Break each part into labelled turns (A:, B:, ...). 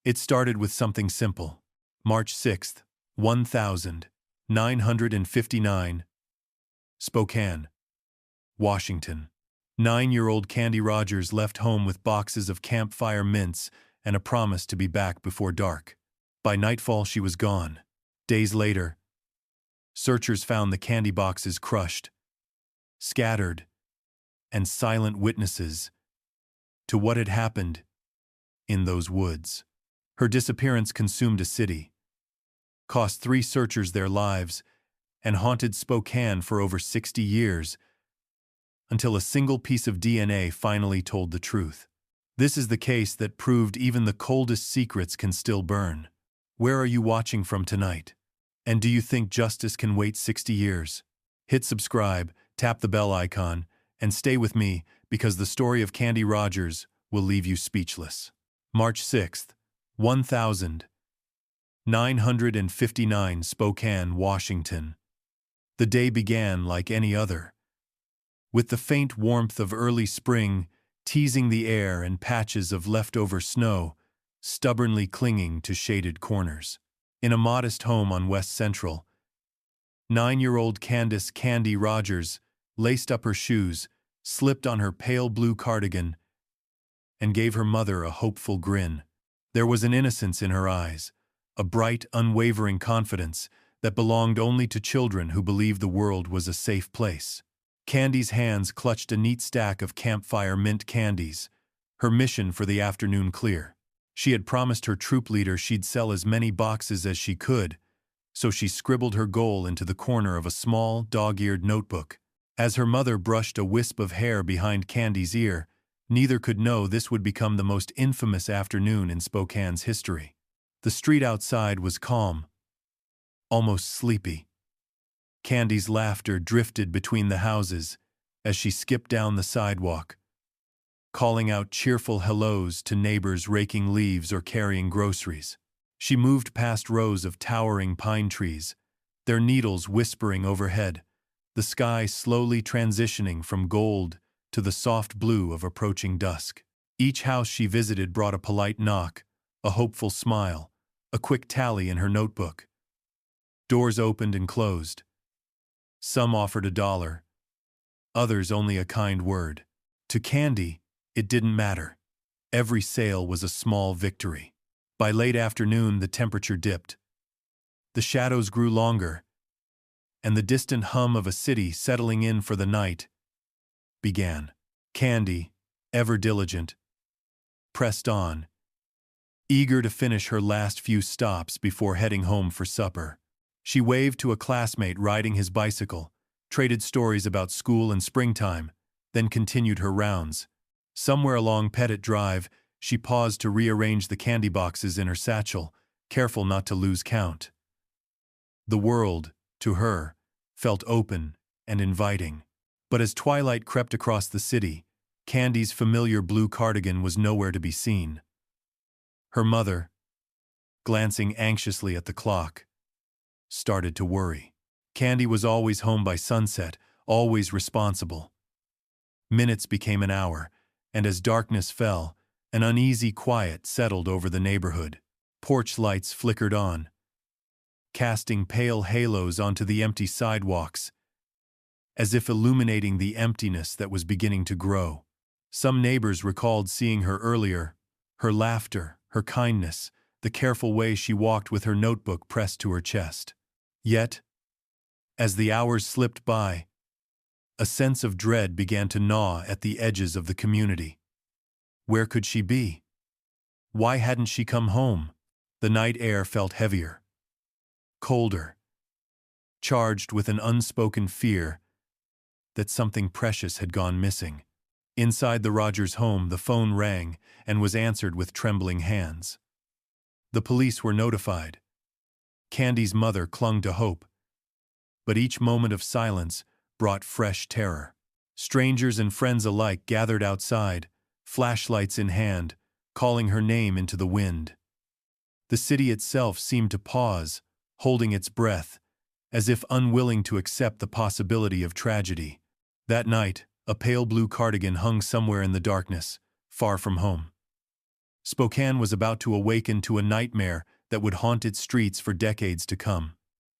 A: It started with something simple. March 6th, 1959. Spokane, Washington. 9-year-old Candy Rogers left home with boxes of campfire mints and a promise to be back before dark. By nightfall, she was gone. Days later, searchers found the candy boxes crushed, scattered, and silent witnesses to what had happened in those woods. Her disappearance consumed a city, cost 3 searchers their lives, and haunted Spokane for over 60 years, until a single piece of DNA finally told the truth. This is the case that proved even the coldest secrets can still burn. Where are you watching from tonight? And do you think justice can wait 60 years? Hit subscribe, tap the bell icon, and stay with me, because the story of Candy Rogers will leave you speechless. March 6th, 1959, Spokane, Washington. The day began like any other, with the faint warmth of early spring teasing the air and patches of leftover snow stubbornly clinging to shaded corners. In a modest home on West Central, 9-year-old Candy Rogers laced up her shoes, slipped on her pale blue cardigan, and gave her mother a hopeful grin. There was an innocence in her eyes, a bright, unwavering confidence that belonged only to children who believed the world was a safe place. Candy's hands clutched a neat stack of campfire mint candies, her mission for the afternoon clear. She had promised her troop leader she'd sell as many boxes as she could, so she scribbled her goal into the corner of a small, dog-eared notebook. As her mother brushed a wisp of hair behind Candy's ear, neither could know this would become the most infamous afternoon in Spokane's history. The street outside was calm, almost sleepy. Candy's laughter drifted between the houses as she skipped down the sidewalk, calling out cheerful hellos to neighbors raking leaves or carrying groceries. She moved past rows of towering pine trees, their needles whispering overhead, the sky slowly transitioning from gold to the soft blue of approaching dusk. Each house she visited brought a polite knock, a hopeful smile, a quick tally in her notebook. Doors opened and closed. Some offered $1, others only a kind word. To Candy, it didn't matter. Every sale was a small victory. By late afternoon, the temperature dipped. The shadows grew longer, and the distant hum of a city settling in for the night began. Candy, ever diligent, pressed on, eager to finish her last few stops before heading home for supper. She waved to a classmate riding his bicycle, traded stories about school and springtime, then continued her rounds. Somewhere along Pettit Drive, she paused to rearrange the candy boxes in her satchel, careful not to lose count. The world, to her, felt open and inviting. But as twilight crept across the city, Candy's familiar blue cardigan was nowhere to be seen. Her mother, glancing anxiously at the clock, started to worry. Candy was always home by sunset, always responsible. Minutes became an hour, and as darkness fell, an uneasy quiet settled over the neighborhood. Porch lights flickered on, casting pale halos onto the empty sidewalks, as if illuminating the emptiness that was beginning to grow. Some neighbors recalled seeing her earlier, her laughter, her kindness, the careful way she walked with her notebook pressed to her chest. Yet, as the hours slipped by, a sense of dread began to gnaw at the edges of the community. Where could she be? Why hadn't she come home? The night air felt heavier, colder, charged with an unspoken fear that something precious had gone missing. Inside the Rogers home, the phone rang and was answered with trembling hands. The police were notified. Candy's mother clung to hope, but each moment of silence brought fresh terror. Strangers and friends alike gathered outside, flashlights in hand, calling her name into the wind. The city itself seemed to pause, holding its breath, as if unwilling to accept the possibility of tragedy. That night, a pale blue cardigan hung somewhere in the darkness, far from home. Spokane was about to awaken to a nightmare that would haunt its streets for decades to come.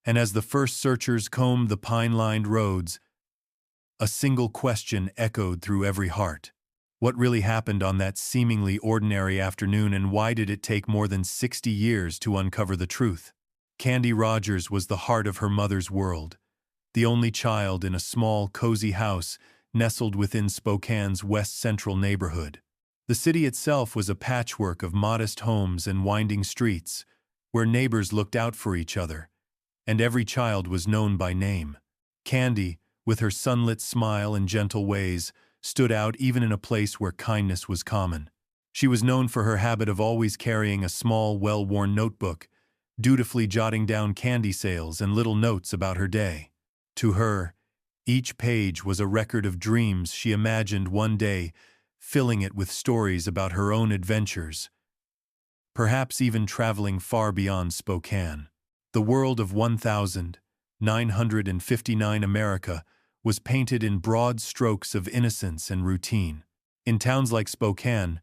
A: And as the first searchers combed the pine-lined roads, a single question echoed through every heart. What really happened on that seemingly ordinary afternoon, and why did it take more than 60 years to uncover the truth? Candy Rogers was the heart of her mother's world, the only child in a small, cozy house nestled within Spokane's west-central neighborhood. The city itself was a patchwork of modest homes and winding streets, where neighbors looked out for each other, and every child was known by name. Candy, with her sunlit smile and gentle ways, stood out even in a place where kindness was common. She was known for her habit of always carrying a small, well-worn notebook, dutifully jotting down candy sales and little notes about her day. To her, each page was a record of dreams she imagined one day, filling it with stories about her own adventures, perhaps even traveling far beyond Spokane. The world of 1959 America was painted in broad strokes of innocence and routine. In towns like Spokane,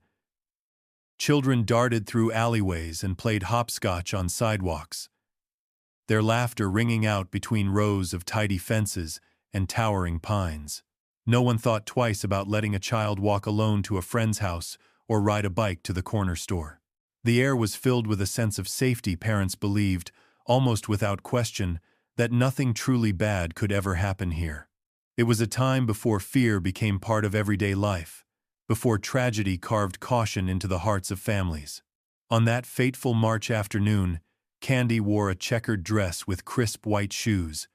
A: children darted through alleyways and played hopscotch on sidewalks, their laughter ringing out between rows of tidy fences and towering pines. No one thought twice about letting a child walk alone to a friend's house or ride a bike to the corner store. The air was filled with a sense of safety. Parents believed, almost without question, that nothing truly bad could ever happen here. It was a time before fear became part of everyday life, before tragedy carved caution into the hearts of families. On that fateful March afternoon, Candy wore a checkered dress with crisp white shoes,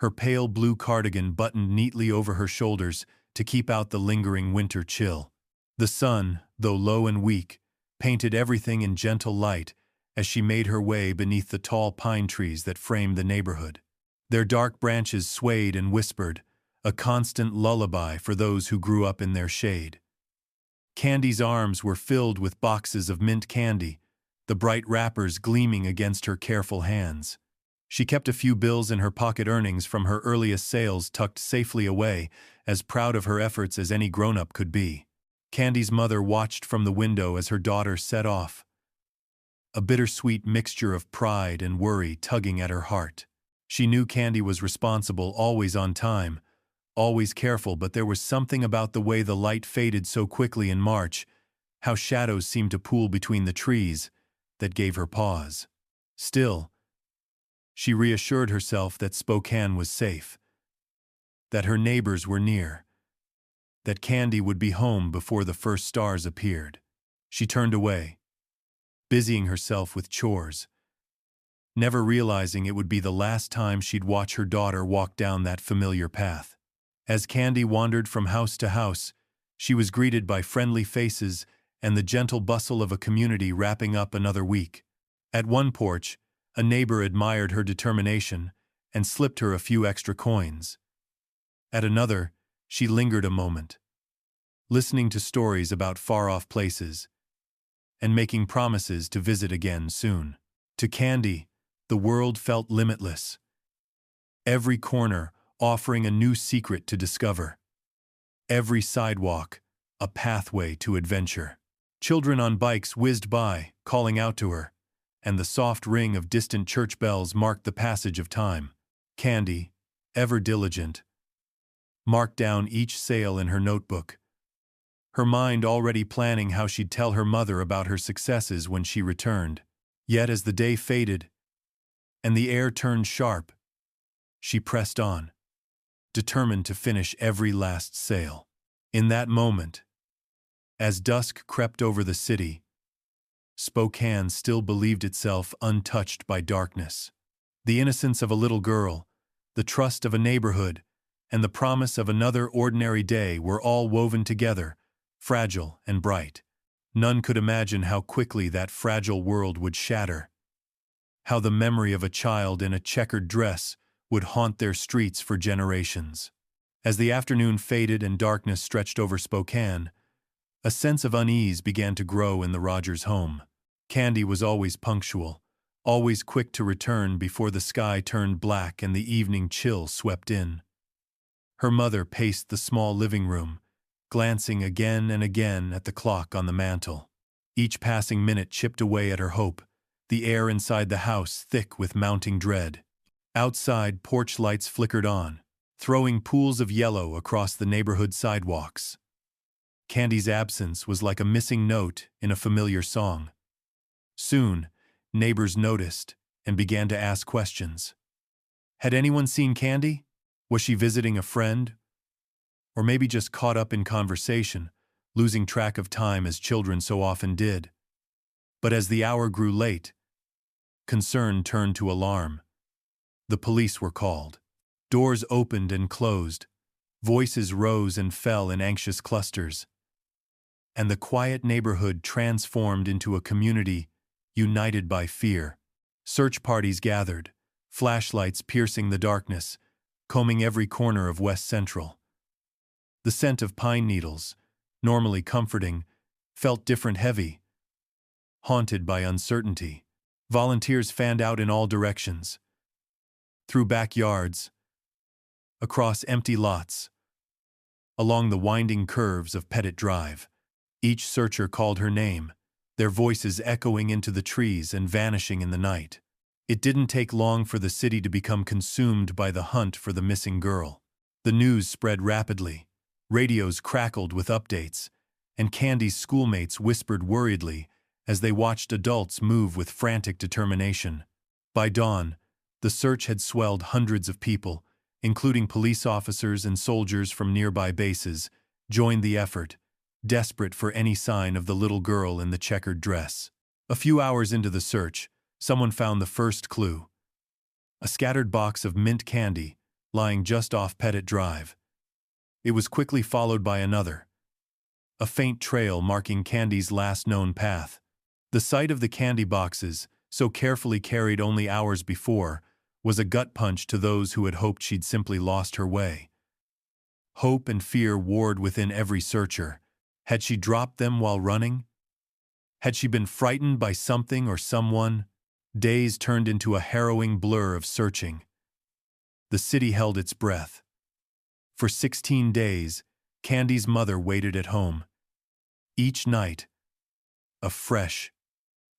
A: her pale blue cardigan buttoned neatly over her shoulders to keep out the lingering winter chill. The sun, though low and weak, painted everything in gentle light as she made her way beneath the tall pine trees that framed the neighborhood. Their dark branches swayed and whispered, a constant lullaby for those who grew up in their shade. Candy's arms were filled with boxes of mint candy, the bright wrappers gleaming against her careful hands. She kept a few bills in her pocket, earnings from her earliest sales tucked safely away, as proud of her efforts as any grown-up could be. Candy's mother watched from the window as her daughter set off, a bittersweet mixture of pride and worry tugging at her heart. She knew Candy was responsible, always on time, always careful, but there was something about the way the light faded so quickly in March, how shadows seemed to pool between the trees, that gave her pause. Still, she reassured herself that Spokane was safe, that her neighbors were near, that Candy would be home before the first stars appeared. She turned away, busying herself with chores, never realizing it would be the last time she'd watch her daughter walk down that familiar path. As Candy wandered from house to house, she was greeted by friendly faces and the gentle bustle of a community wrapping up another week. At one porch, a neighbor admired her determination and slipped her a few extra coins. At another, she lingered a moment, listening to stories about far-off places and making promises to visit again soon. To Candy, the world felt limitless, every corner offering a new secret to discover, every sidewalk a pathway to adventure. Children on bikes whizzed by, calling out to her, and the soft ring of distant church bells marked the passage of time. Candy, ever diligent, marked down each sale in her notebook, her mind already planning how she'd tell her mother about her successes when she returned. Yet as the day faded and the air turned sharp, she pressed on, determined to finish every last sale. In that moment, as dusk crept over the city, Spokane still believed itself untouched by darkness. The innocence of a little girl, the trust of a neighborhood, and the promise of another ordinary day were all woven together, fragile and bright. None could imagine how quickly that fragile world would shatter, how the memory of a child in a checkered dress would haunt their streets for generations. As the afternoon faded and darkness stretched over Spokane, a sense of unease began to grow in the Rogers home. Candy was always punctual, always quick to return before the sky turned black and the evening chill swept in. Her mother paced the small living room, glancing again and again at the clock on the mantel. Each passing minute chipped away at her hope, the air inside the house thick with mounting dread. Outside, porch lights flickered on, throwing pools of yellow across the neighborhood sidewalks. Candy's absence was like a missing note in a familiar song. Soon, neighbors noticed and began to ask questions. Had anyone seen Candy? Was she visiting a friend? Or maybe just caught up in conversation, losing track of time as children so often did? But as the hour grew late, concern turned to alarm. The police were called. Doors opened and closed. Voices rose and fell in anxious clusters. And the quiet neighborhood transformed into a community united by fear. Search parties gathered, flashlights piercing the darkness, combing every corner of West Central. The scent of pine needles, normally comforting, felt different, heavy. Haunted by uncertainty, volunteers fanned out in all directions. Through backyards, across empty lots, along the winding curves of Pettit Drive. Each searcher called her name, their voices echoing into the trees and vanishing in the night. It didn't take long for the city to become consumed by the hunt for the missing girl. The news spread rapidly, radios crackled with updates, and Candy's schoolmates whispered worriedly as they watched adults move with frantic determination. By dawn, the search had swelled. Hundreds of people, including police officers and soldiers from nearby bases, joined the effort, desperate for any sign of the little girl in the checkered dress. A few hours into the search, someone found the first clue. A scattered box of mint candy, lying just off Pettit Drive. It was quickly followed by another. A faint trail marking Candy's last known path. The sight of the candy boxes, so carefully carried only hours before, was a gut punch to those who had hoped she'd simply lost her way. Hope and fear warred within every searcher. Had she dropped them while running? Had she been frightened by something or someone? Days turned into a harrowing blur of searching. The city held its breath. For 16 days, Candy's mother waited at home. Each night, a fresh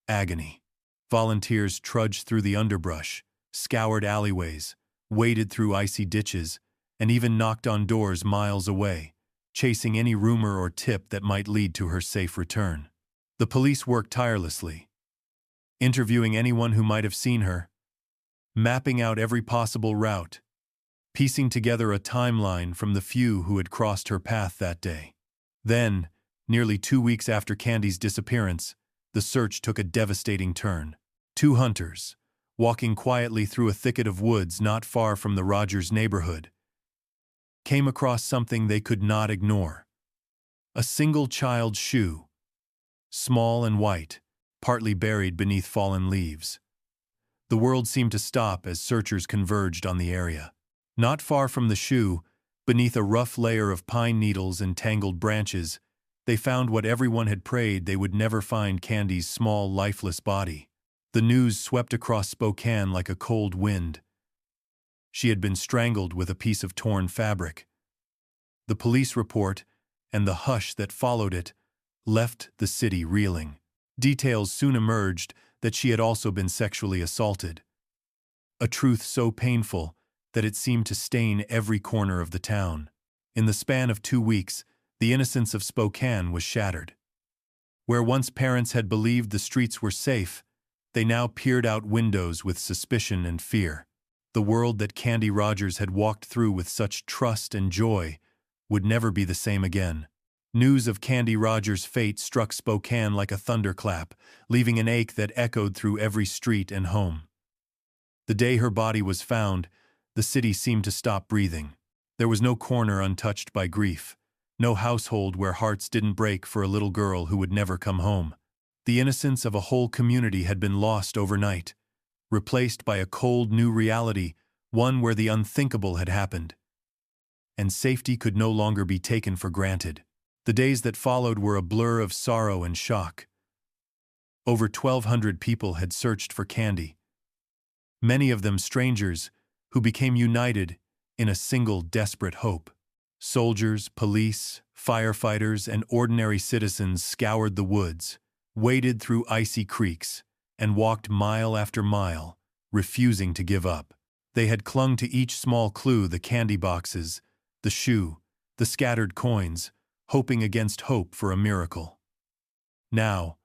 A: agony. Volunteers trudged through the underbrush, scoured alleyways, waded through icy ditches, and even knocked on doors miles away, chasing any rumor or tip that might lead to her safe return. The police worked tirelessly, interviewing anyone who might have seen her, mapping out every possible route, piecing together a timeline from the few who had crossed her path that day. Then, nearly 2 weeks after Candy's disappearance, the search took a devastating turn. 2 hunters, walking quietly through a thicket of woods not far from the Rogers neighborhood, came across something they could not ignore. A single child's shoe, small and white, partly buried beneath fallen leaves. The world seemed to stop as searchers converged on the area. Not far from the shoe, beneath a rough layer of pine needles and tangled branches, they found what everyone had prayed they would never find: Candy's small, lifeless body. The news swept across Spokane like a cold wind. She had been strangled with a piece of torn fabric. The police report, and the hush that followed it, left the city reeling. Details soon emerged that she had also been sexually assaulted. A truth so painful that it seemed to stain every corner of the town. In the span of 2 weeks, the innocence of Spokane was shattered. Where once parents had believed the streets were safe, they now peered out windows with suspicion and fear. The world that Candy Rogers had walked through with such trust and joy would never be the same again. News of Candy Rogers' fate struck Spokane like a thunderclap, leaving an ache that echoed through every street and home. The day her body was found, the city seemed to stop breathing. There was no corner untouched by grief, no household where hearts didn't break for a little girl who would never come home. The innocence of a whole community had been lost overnight, replaced by a cold new reality, one where the unthinkable had happened. And safety could no longer be taken for granted. The days that followed were a blur of sorrow and shock. Over 1,200 people had searched for Candy, many of them strangers who became united in a single desperate hope. Soldiers, police, firefighters, and ordinary citizens scoured the woods, waded through icy creeks, and walked mile after mile, refusing to give up. They had clung to each small clue, the candy boxes, the shoe, the scattered coins, hoping against hope for a miracle. Now,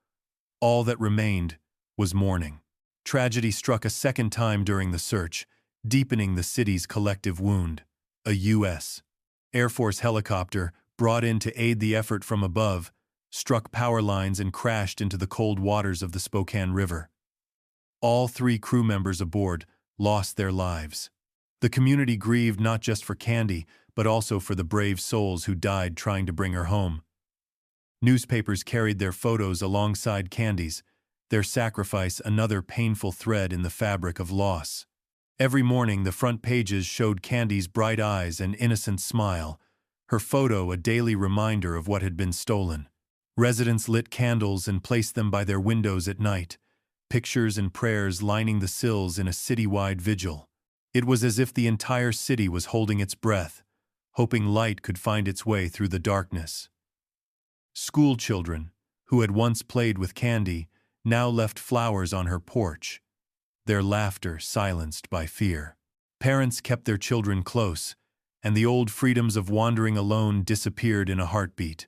A: all that remained was mourning. Tragedy struck a second time during the search, deepening the city's collective wound. A U.S. Air Force helicopter, brought in to aid the effort from above, struck power lines and crashed into the cold waters of the Spokane River. All 3 crew members aboard lost their lives. The community grieved not just for Candy, but also for the brave souls who died trying to bring her home. Newspapers carried their photos alongside Candy's, their sacrifice another painful thread in the fabric of loss. Every morning the front pages showed Candy's bright eyes and innocent smile, her photo a daily reminder of what had been stolen. Residents lit candles and placed them by their windows at night, pictures and prayers lining the sills in a citywide vigil. It was as if the entire city was holding its breath, hoping light could find its way through the darkness. School children, who had once played with Candy, now left flowers on her porch, their laughter silenced by fear. Parents kept their children close, and the old freedoms of wandering alone disappeared in a heartbeat.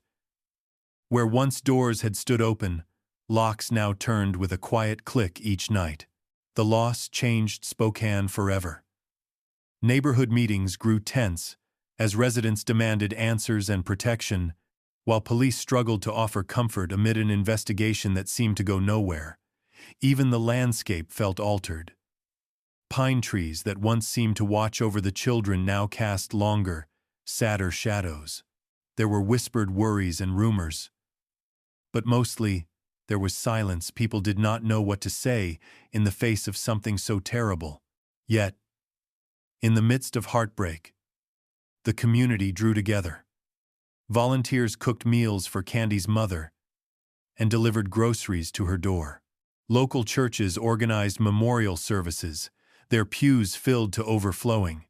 A: Where once doors had stood open, locks now turned with a quiet click each night. The loss changed Spokane forever. Neighborhood meetings grew tense as residents demanded answers and protection, while police struggled to offer comfort amid an investigation that seemed to go nowhere. Even the landscape felt altered. Pine trees that once seemed to watch over the children now cast longer, sadder shadows. There were whispered worries and rumors. But mostly, there was silence. People did not know what to say in the face of something so terrible. Yet, in the midst of heartbreak, the community drew together. Volunteers cooked meals for Candy's mother and delivered groceries to her door. Local churches organized memorial services, their pews filled to overflowing.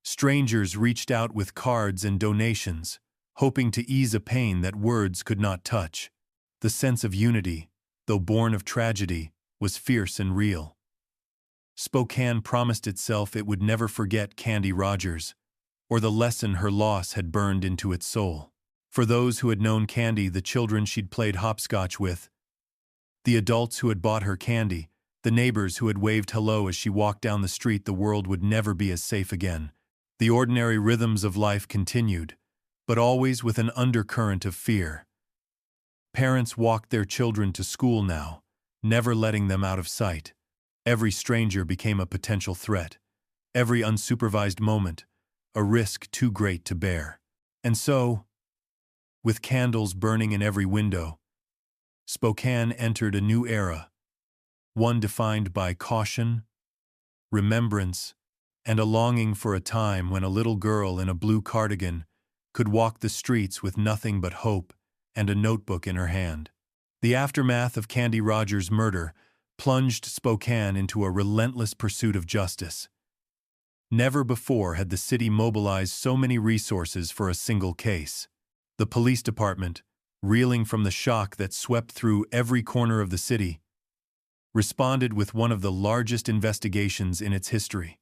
A: Strangers reached out with cards and donations, hoping to ease a pain that words could not touch. The sense of unity, though born of tragedy, was fierce and real. Spokane promised itself it would never forget Candy Rogers, or the lesson her loss had burned into its soul. For those who had known Candy, the children she'd played hopscotch with, the adults who had bought her candy, the neighbors who had waved hello as she walked down the street, the world would never be as safe again. The ordinary rhythms of life continued, but always with an undercurrent of fear. Parents walked their children to school now, never letting them out of sight. Every stranger became a potential threat. Every unsupervised moment, a risk too great to bear. And so, with candles burning in every window, Spokane entered a new era, one defined by caution, remembrance, and a longing for a time when a little girl in a blue cardigan could walk the streets with nothing but hope and a notebook in her hand. The aftermath of Candy Rogers' murder plunged Spokane into a relentless pursuit of justice. Never before had the city mobilized so many resources for a single case. The police department, reeling from the shock that swept through every corner of the city, responded with one of the largest investigations in its history.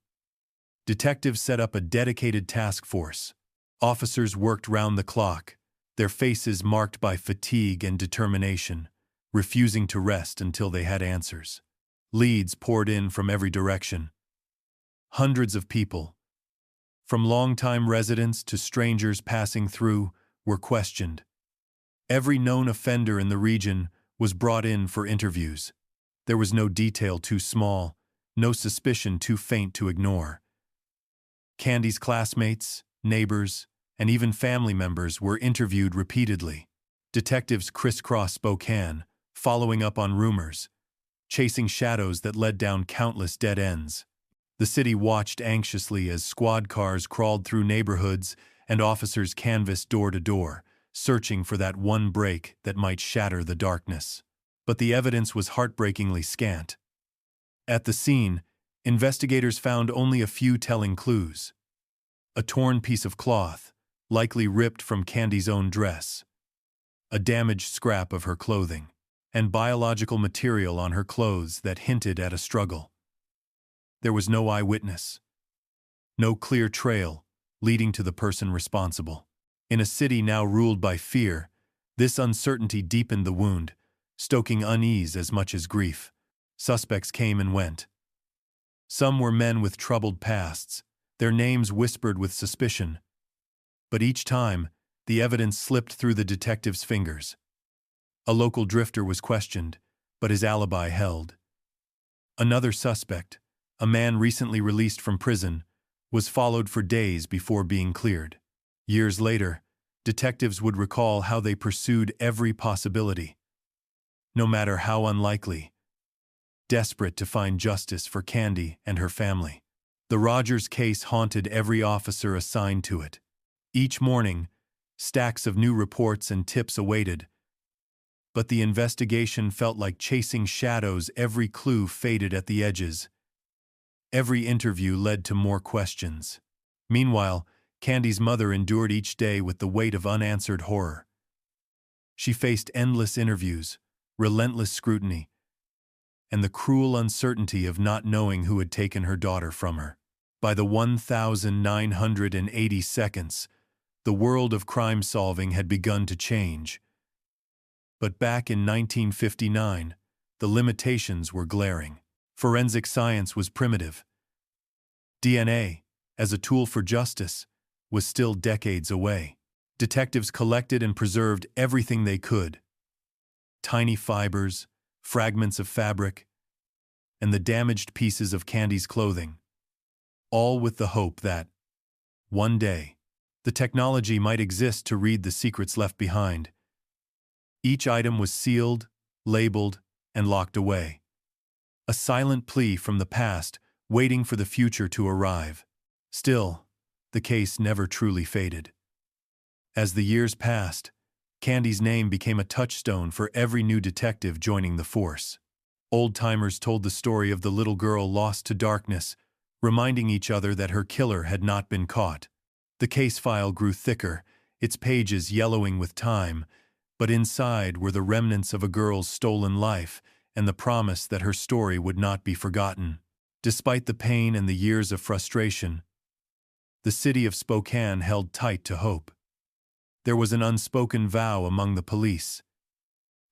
A: Detectives set up a dedicated task force. Officers worked round the clock, their faces marked by fatigue and determination, refusing to rest until they had answers. Leads poured in from every direction. Hundreds of people, from longtime residents to strangers passing through, were questioned. Every known offender in the region was brought in for interviews. There was no detail too small, no suspicion too faint to ignore. Candy's classmates, neighbors, and even family members were interviewed repeatedly. Detectives crisscrossed Spokane, following up on rumors, chasing shadows that led down countless dead ends. The city watched anxiously as squad cars crawled through neighborhoods and officers canvassed door to door, searching for that one break that might shatter the darkness. But the evidence was heartbreakingly scant. At the scene, investigators found only a few telling clues. A torn piece of cloth, likely ripped from Candy's own dress. A damaged scrap of her clothing. and biological material on her clothes that hinted at a struggle. There was no eyewitness, no clear trail leading to the person responsible. In a city now ruled by fear, this uncertainty deepened the wound, stoking unease as much as grief. Suspects came and went. Some were men with troubled pasts, their names whispered with suspicion. But each time, the evidence slipped through the detective's fingers. A local drifter was questioned, but his alibi held. Another suspect, a man recently released from prison, was followed for days before being cleared. Years later, detectives would recall how they pursued every possibility, no matter how unlikely, desperate to find justice for Candy and her family. The Rogers case haunted every officer assigned to it. Each morning, stacks of new reports and tips awaited, but the investigation felt like chasing shadows. Every clue faded at the edges. Every interview led to more questions. Meanwhile, Candy's mother endured each day with the weight of unanswered horror. She faced endless interviews, relentless scrutiny, and the cruel uncertainty of not knowing who had taken her daughter from her. By the 1980 seconds, the world of crime solving had begun to change. But back in 1959, the limitations were glaring. Forensic science was primitive. DNA, as a tool for justice, was still decades away. Detectives collected and preserved everything they could: tiny fibers, fragments of fabric, and the damaged pieces of Candy's clothing, all with the hope that, one day, the technology might exist to read the secrets left behind. Each item was sealed, labeled, and locked away. A silent plea from the past, waiting for the future to arrive. Still, the case never truly faded. As the years passed, Candy's name became a touchstone for every new detective joining the force. Old-timers told the story of the little girl lost to darkness, reminding each other that her killer had not been caught. The case file grew thicker, its pages yellowing with time, but inside were the remnants of a girl's stolen life and the promise that her story would not be forgotten. Despite the pain and the years of frustration, the city of Spokane held tight to hope. There was an unspoken vow among the police.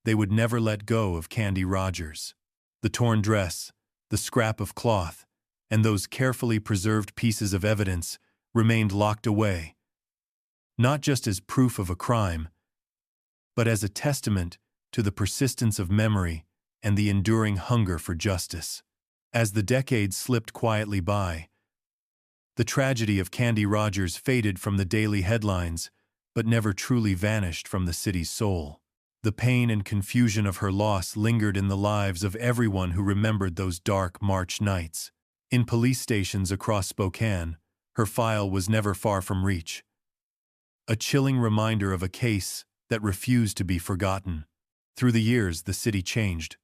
A: They would never let go of Candy Rogers. The torn dress, the scrap of cloth, and those carefully preserved pieces of evidence remained locked away, not just as proof of a crime, but as a testament to the persistence of memory and the enduring hunger for justice. As the decades slipped quietly by, the tragedy of Candy Rogers faded from the daily headlines, but never truly vanished from the city's soul. The pain and confusion of her loss lingered in the lives of everyone who remembered those dark March nights. In police stations across Spokane, her file was never far from reach. A chilling reminder of a case that refused to be forgotten. Through the years, the city changed.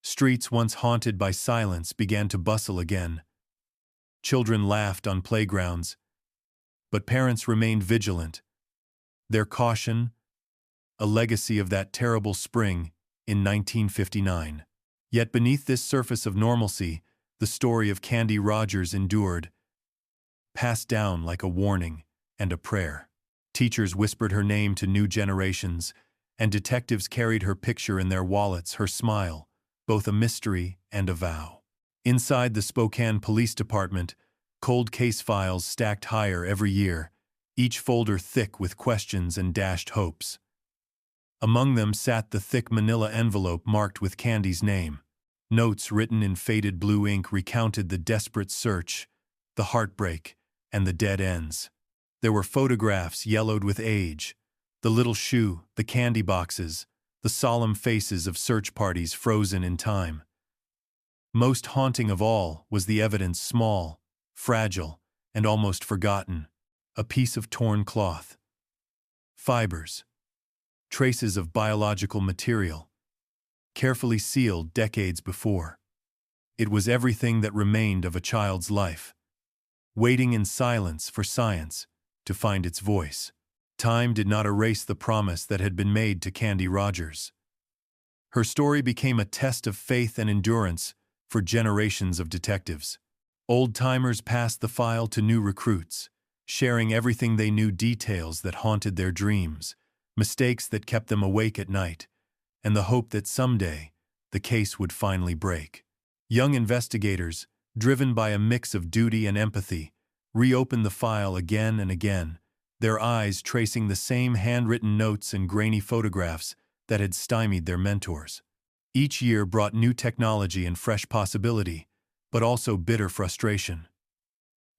A: Streets once haunted by silence began to bustle again. Children laughed on playgrounds, but parents remained vigilant. Their caution, a legacy of that terrible spring in 1959. Yet beneath this surface of normalcy, the story of Candy Rogers endured, passed down like a warning and a prayer. Teachers whispered her name to new generations, and detectives carried her picture in their wallets, her smile, both a mystery and a vow. Inside the Spokane Police Department, cold case files stacked higher every year, each folder thick with questions and dashed hopes. Among them sat the thick manila envelope marked with Candy's name. Notes written in faded blue ink recounted the desperate search, the heartbreak, and the dead ends. There were photographs yellowed with age, the little shoe, the candy boxes, the solemn faces of search parties frozen in time. Most haunting of all was the evidence, small, fragile, and almost forgotten: a piece of torn cloth, fibers, traces of biological material, carefully sealed decades before. It was everything that remained of a child's life, waiting in silence for science to find its voice. Time did not erase the promise that had been made to Candy Rogers. Her story became a test of faith and endurance for generations of detectives. Old-timers passed the file to new recruits, sharing everything they knew, details that haunted their dreams, mistakes that kept them awake at night, and the hope that someday the case would finally break. Young investigators, driven by a mix of duty and empathy, reopened the file again and again, their eyes tracing the same handwritten notes and grainy photographs that had stymied their mentors. Each year brought new technology and fresh possibility, but also bitter frustration.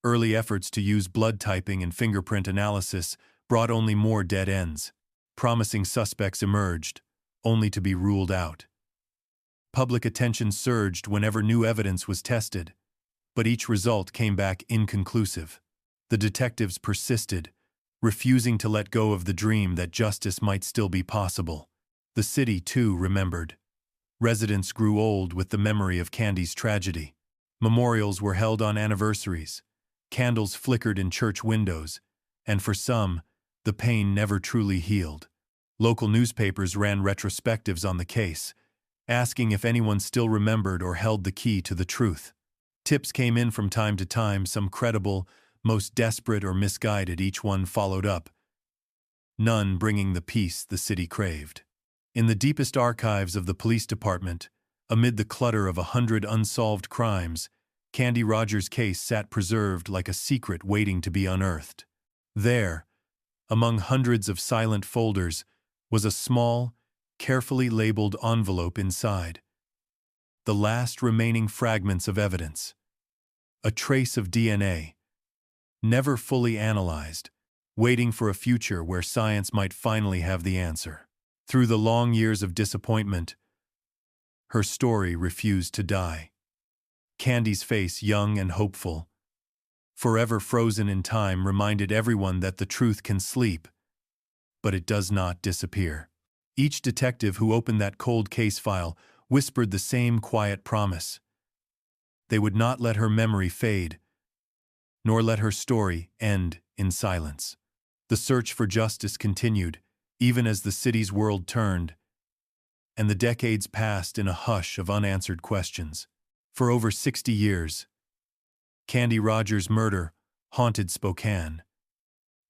A: Early efforts to use blood typing and fingerprint analysis brought only more dead ends. Promising suspects emerged, only to be ruled out. Public attention surged whenever new evidence was tested, but each result came back inconclusive. The detectives persisted, refusing to let go of the dream that justice might still be possible. The city, too, remembered. Residents grew old with the memory of Candy's tragedy. Memorials were held on anniversaries. Candles flickered in church windows, and for some, the pain never truly healed. Local newspapers ran retrospectives on the case, asking if anyone still remembered or held the key to the truth. Tips came in from time to time, some credible, most desperate or misguided, each one followed up, none bringing the peace the city craved. In the deepest archives of the police department, amid the clutter of 100 unsolved crimes, Candy Rogers' case sat preserved like a secret waiting to be unearthed. There, among hundreds of silent folders, was a small, carefully labeled envelope inside. The last remaining fragments of evidence. A trace of DNA, never fully analyzed, waiting for a future where science might finally have the answer. Through the long years of disappointment, her story refused to die. Candy's face, young and hopeful, forever frozen in time, reminded everyone that the truth can sleep, but it does not disappear. Each detective who opened that cold case file whispered the same quiet promise. They would not let her memory fade, nor let her story end in silence. The search for justice continued, even as the city's world turned, and the decades passed in a hush of unanswered questions. For over 60 years, Candy Rogers' murder haunted Spokane,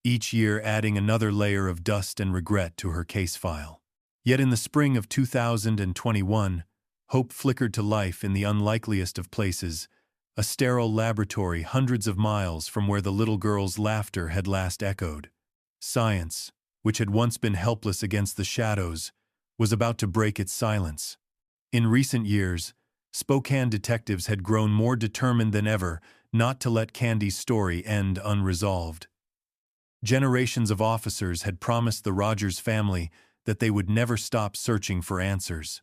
A: each year adding another layer of dust and regret to her case file. Yet in the spring of 2021, hope flickered to life in the unlikeliest of places, a sterile laboratory hundreds of miles from where the little girl's laughter had last echoed. Science, which had once been helpless against the shadows, was about to break its silence. In recent years, Spokane detectives had grown more determined than ever not to let Candy's story end unresolved. Generations of officers had promised the Rogers family that they would never stop searching for answers.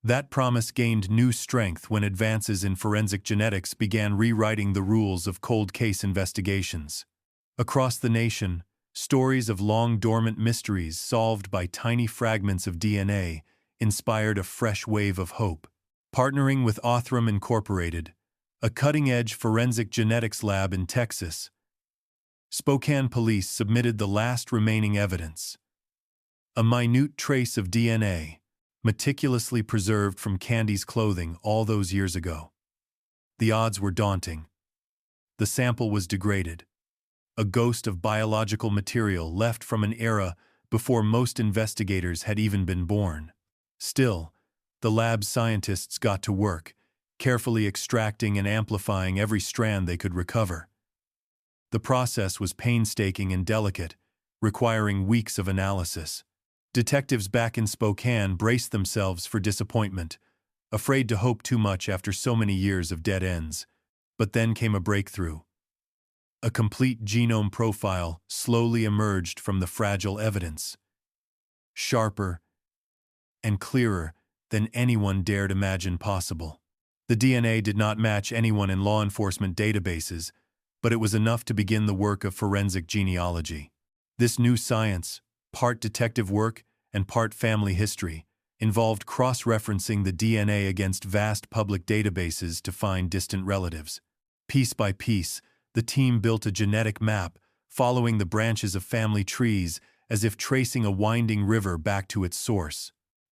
A: That promise gained new strength when advances in forensic genetics began rewriting the rules of cold case investigations. Across the nation, stories of long-dormant mysteries solved by tiny fragments of DNA inspired a fresh wave of hope. Partnering with Othram Incorporated, a cutting-edge forensic genetics lab in Texas, Spokane police submitted the last remaining evidence. A minute trace of DNA, meticulously preserved from Candy's clothing all those years ago. The odds were daunting. The sample was degraded, a ghost of biological material left from an era before most investigators had even been born. Still, the lab's scientists got to work, carefully extracting and amplifying every strand they could recover. The process was painstaking and delicate, requiring weeks of analysis. Detectives back in Spokane braced themselves for disappointment, afraid to hope too much after so many years of dead ends. But then came a breakthrough. A complete genome profile slowly emerged from the fragile evidence, sharper and clearer than anyone dared imagine possible. The DNA did not match anyone in law enforcement databases, but it was enough to begin the work of forensic genealogy. This new science, part detective work and part family history, involved cross-referencing the DNA against vast public databases to find distant relatives. Piece by piece, the team built a genetic map, following the branches of family trees as if tracing a winding river back to its source.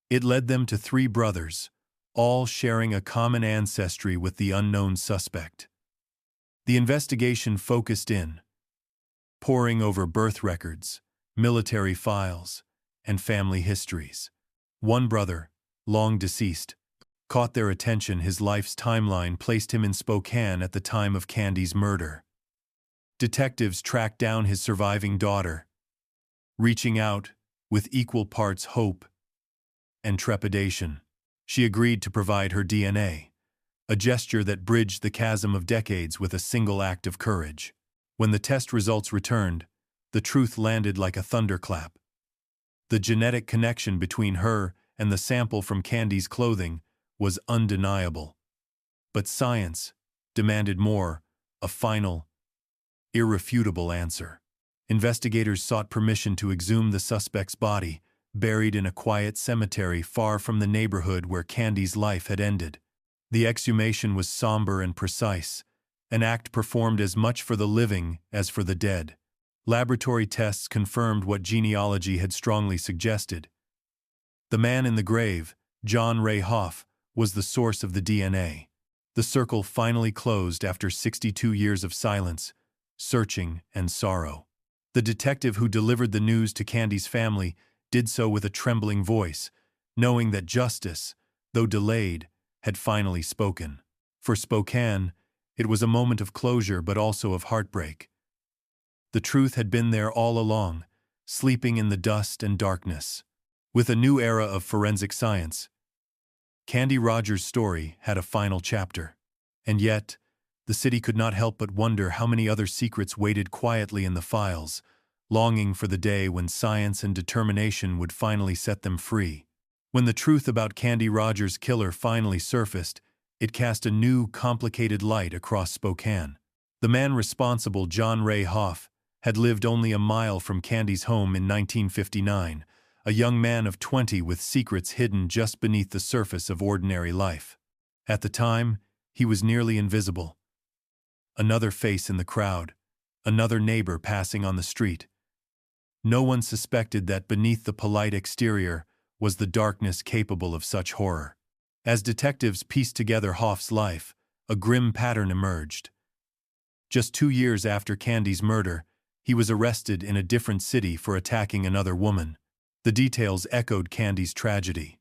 A: It led them to three brothers, all sharing a common ancestry with the unknown suspect. The investigation focused in, poring over birth records, military files, and family histories. One brother, long deceased, caught their attention. His life's timeline placed him in Spokane at the time of Candy's murder. Detectives tracked down his surviving daughter, reaching out with equal parts hope and trepidation. She agreed to provide her DNA, a gesture that bridged the chasm of decades with a single act of courage. When the test results returned, the truth landed like a thunderclap. The genetic connection between her and the sample from Candy's clothing was undeniable. But science demanded more, a final, irrefutable answer. Investigators sought permission to exhume the suspect's body, buried in a quiet cemetery far from the neighborhood where Candy's life had ended. The exhumation was somber and precise, an act performed as much for the living as for the dead. Laboratory tests confirmed what genealogy had strongly suggested. The man in the grave, John Ray Hoff, was the source of the DNA. The circle finally closed after 62 years of silence, searching, and sorrow. The detective who delivered the news to Candy's family did so with a trembling voice, knowing that justice, though delayed, had finally spoken. For Spokane, it was a moment of closure but also of heartbreak. The truth had been there all along, sleeping in the dust and darkness. With a new era of forensic science, Candy Rogers' story had a final chapter. And yet, the city could not help but wonder how many other secrets waited quietly in the files, longing for the day when science and determination would finally set them free. When the truth about Candy Rogers' killer finally surfaced, it cast a new, complicated light across Spokane. The man responsible, John Ray Hoff, had lived only a mile from Candy's home in 1959, a young man of 20 with secrets hidden just beneath the surface of ordinary life. At the time, he was nearly invisible. Another face in the crowd, another neighbor passing on the street. No one suspected that beneath the polite exterior was the darkness capable of such horror. As detectives pieced together Hoff's life, a grim pattern emerged. Just 2 years after Candy's murder, he was arrested in a different city for attacking another woman. The details echoed Candy's tragedy.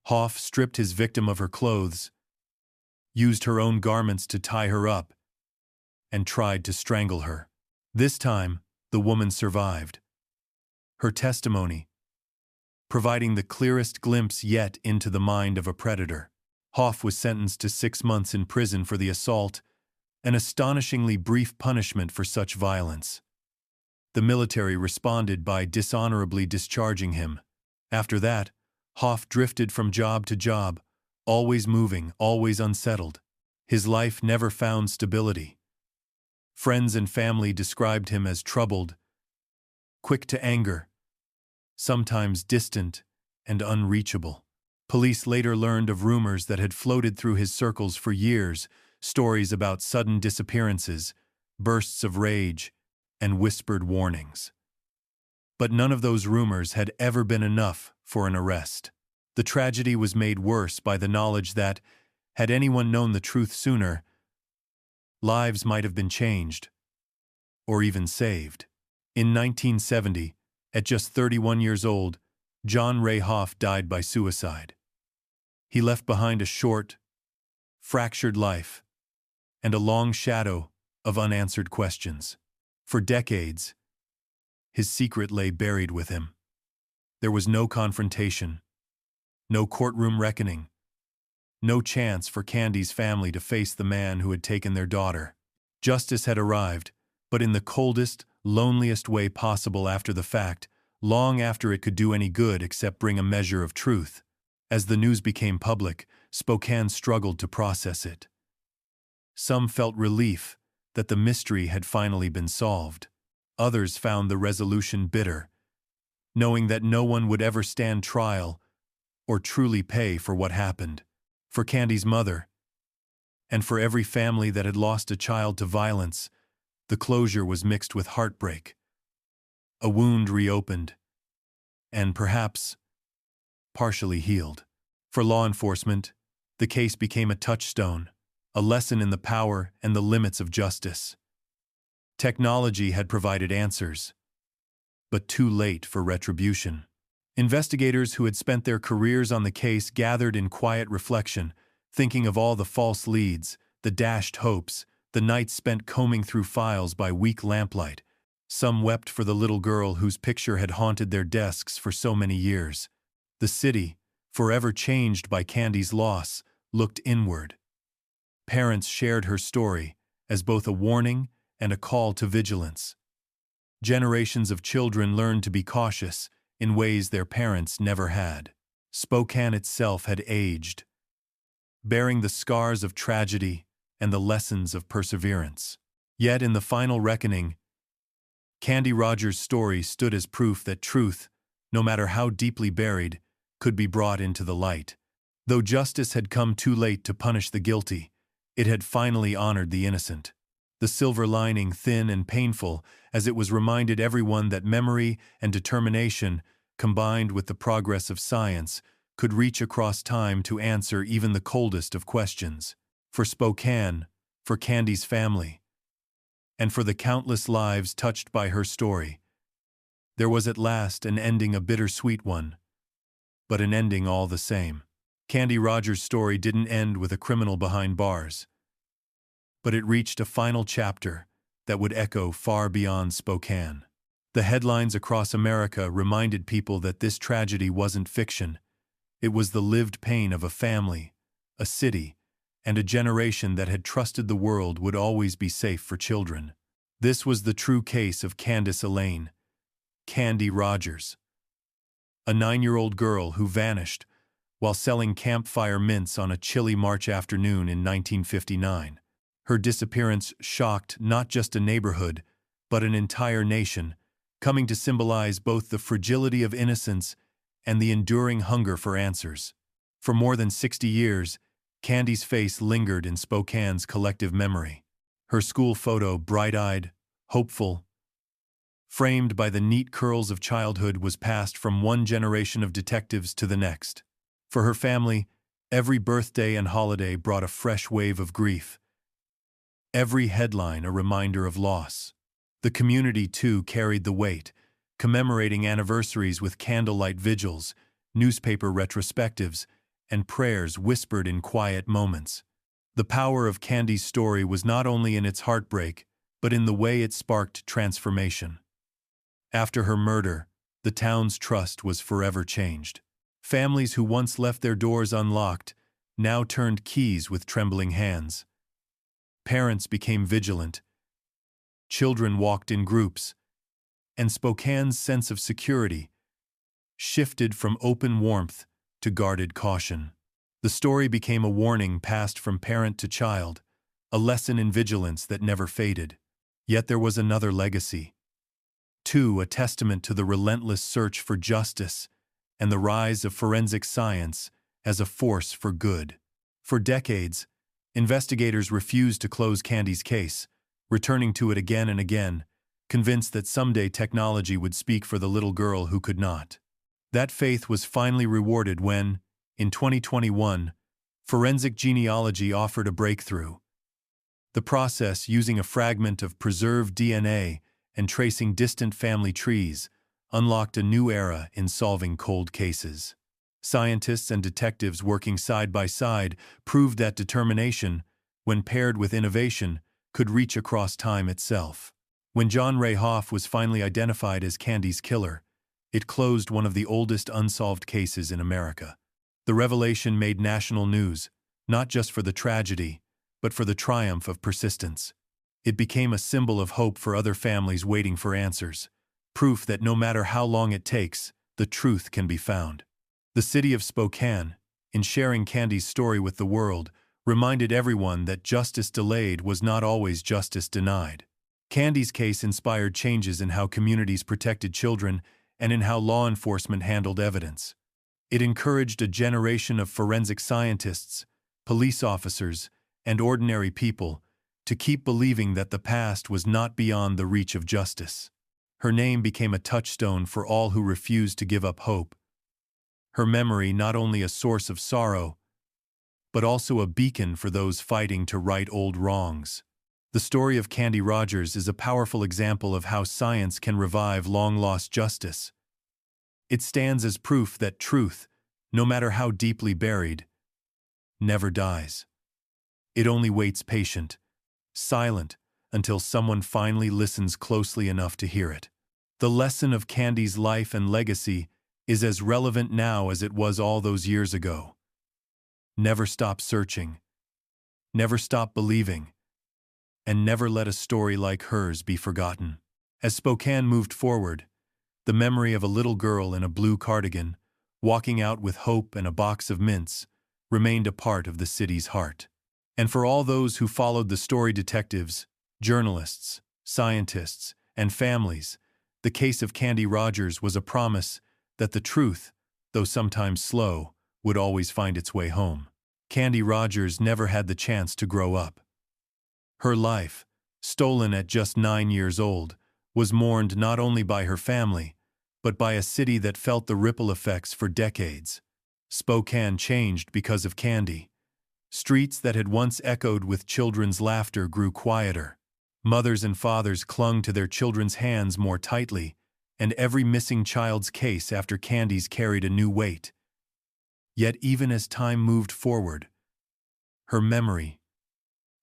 A: Hoff stripped his victim of her clothes, used her own garments to tie her up, and tried to strangle her. This time, the woman survived. Her testimony, providing the clearest glimpse yet into the mind of a predator. Hoff was sentenced to 6 months in prison for the assault, an astonishingly brief punishment for such violence. The military responded by dishonorably discharging him. After that, Hoff drifted from job to job, always moving, always unsettled. His life never found stability. Friends and family described him as troubled, quick to anger, sometimes distant and unreachable. Police later learned of rumors that had floated through his circles for years, stories about sudden disappearances, bursts of rage, and whispered warnings. But none of those rumors had ever been enough for an arrest. The tragedy was made worse by the knowledge that, had anyone known the truth sooner, lives might have been changed, or even saved. In 1970, at just 31 years old, John Ray Hoff died by suicide. He left behind a short, fractured life, and a long shadow of unanswered questions. For decades, his secret lay buried with him. There was no confrontation, no courtroom reckoning, no chance for Candy's family to face the man who had taken their daughter. Justice had arrived, but in the coldest, loneliest way possible after the fact, long after it could do any good except bring a measure of truth. As the news became public, Spokane struggled to process it. Some felt relief that the mystery had finally been solved. Others found the resolution bitter, knowing that no one would ever stand trial or truly pay for what happened. For Candy's mother, and for every family that had lost a child to violence, the closure was mixed with heartbreak. A wound reopened, and perhaps partially healed. For law enforcement, the case became a touchstone, a lesson in the power and the limits of justice. Technology had provided answers, but too late for retribution. Investigators who had spent their careers on the case gathered in quiet reflection, thinking of all the false leads, the dashed hopes, the nights spent combing through files by weak lamplight. Some wept for the little girl whose picture had haunted their desks for so many years. The city, forever changed by Candy's loss, looked inward. Parents shared her story as both a warning and a call to vigilance. Generations of children learned to be cautious in ways their parents never had. Spokane itself had aged, bearing the scars of tragedy and the lessons of perseverance. Yet in the final reckoning, Candy Rogers' story stood as proof that truth, no matter how deeply buried, could be brought into the light. Though justice had come too late to punish the guilty, it had finally honored the innocent. The silver lining, thin and painful, as it was reminded everyone that memory and determination, combined with the progress of science, could reach across time to answer even the coldest of questions. For Spokane, for Candy's family, and for the countless lives touched by her story, there was at last an ending, a bittersweet one, but an ending all the same. Candy Rogers' story didn't end with a criminal behind bars, but it reached a final chapter that would echo far beyond Spokane. The headlines across America reminded people that this tragedy wasn't fiction. It was the lived pain of a family, a city, and a generation that had trusted the world would always be safe for children. This was the true case of Candace Elaine, Candy Rogers, a 9-year-old girl who vanished while selling campfire mints on a chilly March afternoon in 1959. Her disappearance shocked not just a neighborhood, but an entire nation, coming to symbolize both the fragility of innocence and the enduring hunger for answers. For more than 60 years, Candy's face lingered in Spokane's collective memory. Her school photo, bright-eyed, hopeful, framed by the neat curls of childhood, was passed from one generation of detectives to the next. For her family, every birthday and holiday brought a fresh wave of grief. Every headline a reminder of loss. The community, too, carried the weight, commemorating anniversaries with candlelight vigils, newspaper retrospectives, and prayers whispered in quiet moments. The power of Candy's story was not only in its heartbreak, but in the way it sparked transformation. After her murder, the town's trust was forever changed. Families who once left their doors unlocked now turned keys with trembling hands. Parents became vigilant. Children walked in groups, and Spokane's sense of security shifted from open warmth to guarded caution. The story became a warning passed from parent to child, a lesson in vigilance that never faded. Yet there was another legacy. Too, a testament to the relentless search for justice and the rise of forensic science as a force for good. For decades, investigators refused to close Candy's case, returning to it again and again, convinced that someday technology would speak for the little girl who could not. That faith was finally rewarded when, in 2021, forensic genealogy offered a breakthrough. The process, using a fragment of preserved DNA and tracing distant family trees, unlocked a new era in solving cold cases. Scientists and detectives working side by side proved that determination, when paired with innovation, could reach across time itself. When John Ray Hoff was finally identified as Candy's killer, it closed one of the oldest unsolved cases in America. The revelation made national news, not just for the tragedy, but for the triumph of persistence. It became a symbol of hope for other families waiting for answers, proof that no matter how long it takes, the truth can be found. The city of Spokane, in sharing Candy's story with the world, reminded everyone that justice delayed was not always justice denied. Candy's case inspired changes in how communities protected children and in how law enforcement handled evidence. It encouraged a generation of forensic scientists, police officers, and ordinary people to keep believing that the past was not beyond the reach of justice. Her name became a touchstone for all who refused to give up hope. her memory not only a source of sorrow, but also a beacon for those fighting to right old wrongs. The story of Candy Rogers is a powerful example of how science can revive long-lost justice. It stands as proof that truth, no matter how deeply buried, never dies. It only waits patient, silent, until someone finally listens closely enough to hear it. The lesson of Candy's life and legacy is as relevant now as it was all those years ago. Never stop searching, never stop believing, and never let a story like hers be forgotten. As Spokane moved forward, the memory of a little girl in a blue cardigan, walking out with hope and a box of mints, remained a part of the city's heart. And for all those who followed the story, detectives, journalists, scientists, and families, the case of Candy Rogers was a promise that the truth, though sometimes slow, would always find its way home. Candy Rogers never had the chance to grow up. Her life, stolen at just 9 years old, was mourned not only by her family, but by a city that felt the ripple effects for decades. Spokane changed because of Candy. Streets that had once echoed with children's laughter grew quieter. Mothers and fathers clung to their children's hands more tightly, and every missing child's case after Candy's carried a new weight. Yet even as time moved forward, her memory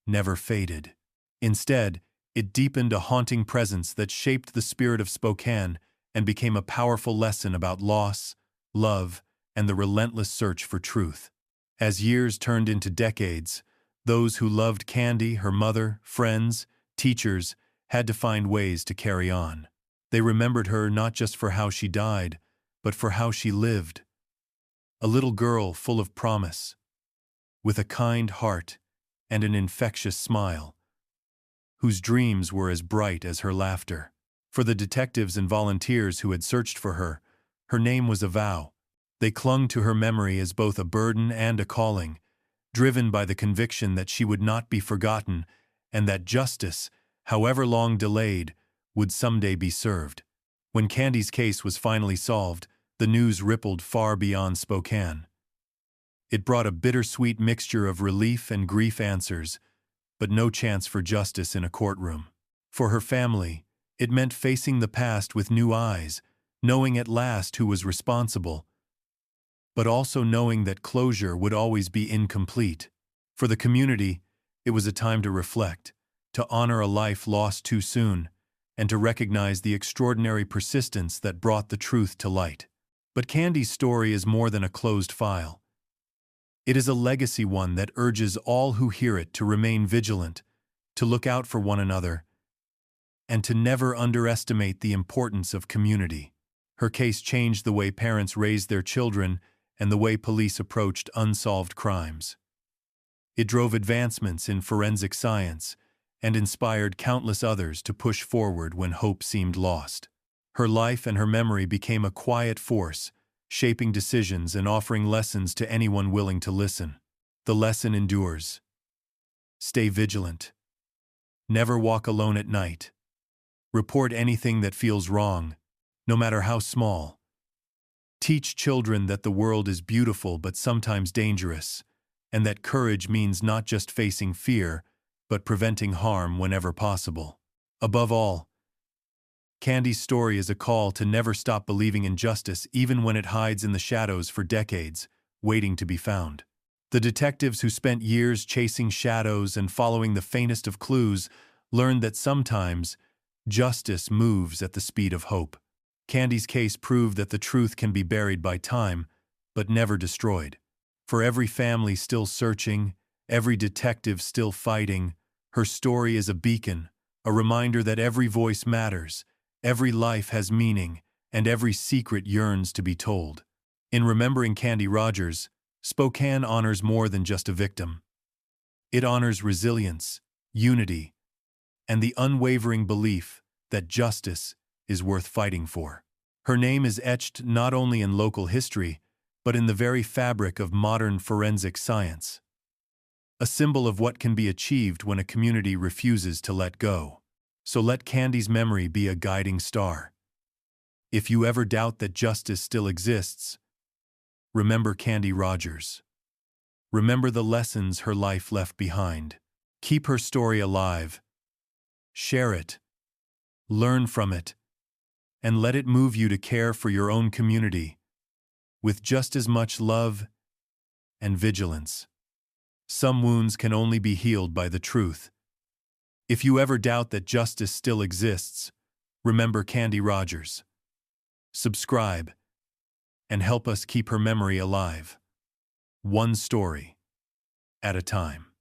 A: never faded. Instead, it deepened a haunting presence that shaped the spirit of Spokane and became a powerful lesson about loss, love, and the relentless search for truth. As years turned into decades, those who loved Candy, her mother, friends, teachers, had to find ways to carry on. They remembered her not just for how she died, but for how she lived. A little girl full of promise, with a kind heart and an infectious smile, whose dreams were as bright as her laughter. For the detectives and volunteers who had searched for her, her name was a vow. They clung to her memory as both a burden and a calling, driven by the conviction that she would not be forgotten and that justice, however long delayed, would someday be served. When Candy's case was finally solved, the news rippled far beyond Spokane. It brought a bittersweet mixture of relief and grief answers, but no chance for justice in a courtroom. For her family, it meant facing the past with new eyes, knowing at last who was responsible, but also knowing that closure would always be incomplete. For the community, it was a time to reflect, to honor a life lost too soon, and to recognize the extraordinary persistence that brought the truth to light. But Candy's story is more than a closed file. It is a legacy one that urges all who hear it to remain vigilant, to look out for one another, and to never underestimate the importance of community. Her case changed the way parents raised their children and the way police approached unsolved crimes. It drove advancements in forensic science and inspired countless others to push forward when hope seemed lost. Her life and her memory became a quiet force, shaping decisions and offering lessons to anyone willing to listen. The lesson endures. Stay vigilant. Never walk alone at night. Report anything that feels wrong, no matter how small. Teach children that the world is beautiful but sometimes dangerous, and that courage means not just facing fear, but preventing harm whenever possible. Above all, Candy's story is a call to never stop believing in justice even when it hides in the shadows for decades, waiting to be found. The detectives who spent years chasing shadows and following the faintest of clues learned that sometimes justice moves at the speed of hope. Candy's case proved that the truth can be buried by time, but never destroyed. For every family still searching, every detective still fighting, her story is a beacon, a reminder that every voice matters, every life has meaning, and every secret yearns to be told. In remembering Candy Rogers, Spokane honors more than just a victim. It honors resilience, unity, and the unwavering belief that justice is worth fighting for. Her name is etched not only in local history, but in the very fabric of modern forensic science. A symbol of what can be achieved when a community refuses to let go. So let Candy's memory be a guiding star. If you ever doubt that justice still exists, Remember Candy Rogers. Remember the lessons her life left behind. Keep her story alive. Share it. Learn from it. And let it move you to care for your own community with just as much love and vigilance. Some wounds can only be healed by the truth. If you ever doubt that justice still exists, remember Candy Rogers. Subscribe and help us keep her memory alive. One story at a time.